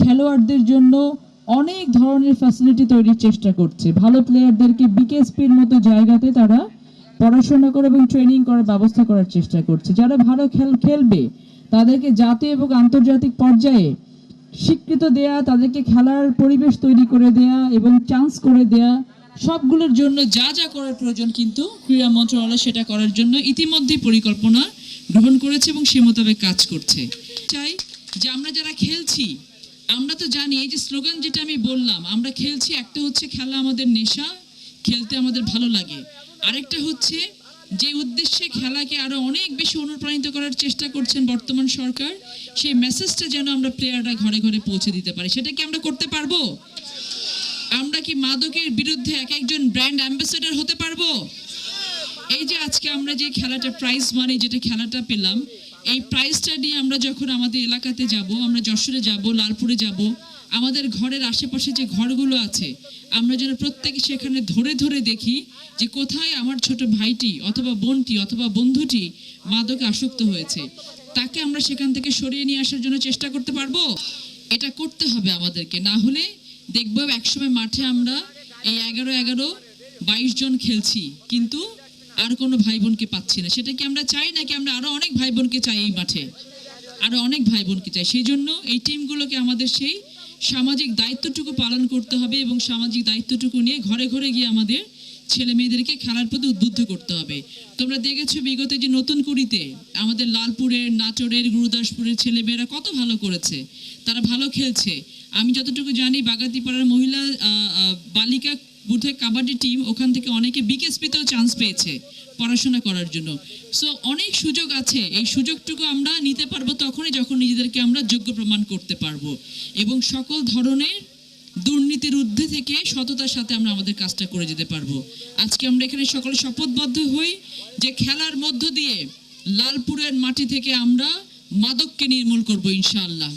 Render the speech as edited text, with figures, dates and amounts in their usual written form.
খেলোয়াড়দের জন্য অনেক ধরনের ফ্যাসিলিটি তৈরির চেষ্টা করছে। ভালো প্লেয়ারদেরকে বিকেএসপির মতো জায়গাতে তারা পড়াশোনা করে এবং ট্রেনিং করার ব্যবস্থা করার চেষ্টা করছে। যারা ভালো খেলবে তাদেরকে জাতীয় এবং আন্তর্জাতিক পর্যায়ে স্বীকৃত দেয়া, তাদেরকে খেলার পরিবেশ তৈরি করে দেয়া এবং চান্স করে দেয়া, সবগুলোর জন্য যা যা করার প্রয়োজন কিন্তু ক্রীড়া মন্ত্রণালয় সেটা করার জন্য ইতিমধ্যেই পরিকল্পনা গ্রহণ করেছে এবং সে মোতাবেক কাজ করছে। চাই যে আমরা যারা খেলছি, আমরা তো জানি এই যে স্লোগান যেটা আমি বললাম, আমরা খেলছি, একটা হচ্ছে খেলা আমাদের নেশা, খেলতে আমাদের ভালো লাগে, আরেকটা হচ্ছে যে উদ্দেশ্যে খেলাকে আরো অনেক বেশি অনুপ্রাণিত করার চেষ্টা করছেন বর্তমান সরকার, সেই মেসেজটা যেন আমরা প্লেয়াররা ঘরে ঘরে পৌঁছে দিতে পারি। সেটা কি আমরা করতে পারবো? আমরা কি মাদকের বিরুদ্ধে এক একজন ব্র্যান্ড অ্যাম্বাসেডর হতে পারবো? এই যে আজকে আমরা যে খেলাটা প্রাইজ মানি, যেটা খেলাটা পেলাম, এই প্রাইজটা নিয়ে আমরা যখন আমাদের এলাকাতে যাব, আমরা যশোরে যাব, লালপুরে যাব, আমাদের ঘরের আশেপাশে যে ঘরগুলো আছে, আমরা যেন প্রত্যেকে সেখানে ধরে ধরে দেখি যে কোথায় আমার ছোট ভাইটি অথবা বোনটি অথবা বন্ধুটি মাদকে আসক্ত হয়েছে, তাকে আমরা সেখান থেকে সরিয়ে নিয়ে আসার জন্য চেষ্টা করতে পারবো। এটা করতে হবে আমাদেরকে, না হলে দেখবো একসময় মাঠে আমরা এই 11-22 জন খেলছি, কিন্তু আর কোনো ভাই বোনকে পাচ্ছি না। সেটা কি আমরা চাই, নাকি আমরা আরো অনেক ভাই বোনকে চাই এই মাঠে, আরো অনেক ভাই বোনকে চাই? সেই জন্য এই টিমগুলোকে আমাদের সেই সামাজিক দায়িত্বটুকু পালন করতে হবে এবং সামাজিক দায়িত্বটুকু নিয়ে ঘরে ঘরে গিয়ে আমাদের ছেলে মেয়েদেরকে খেলার প্রতি উদ্বুদ্ধ করতে হবে। তোমরা দেখেছো বিগত যে নতুন কুড়িতে আমাদের লালপুরের, নাটোরের, গুরুদাসপুরের ছেলে মেয়েরা কত ভালো করেছে, তারা ভালো খেলছে। আমি যতটুকু জানি বাগাতিপাড়ার মহিলা বালিকা বোধহয় কাবাডি টিম, ওখান থেকে অনেকে বিকেএসপিতেও চান্স পেয়েছে পড়াশোনা করার জন্য। সো অনেক সুযোগ আছে, এই সুযোগটুকু আমরা নিতে পারবো তখনই যখন নিজেদেরকে আমরা যোগ্য প্রমাণ করতে পারবো এবং সকল ধরনের দুর্নীতির ঊর্ধ্বে থেকে সততার সাথে আমরা আমাদের কাজটা করে যেতে পারবো। আজকে আমরা এখানে সকলে শপথবদ্ধ হই যে খেলার মধ্য দিয়ে লালপুরের মাটি থেকে আমরা মাদককে নির্মূল করবো ইনশাআল্লাহ।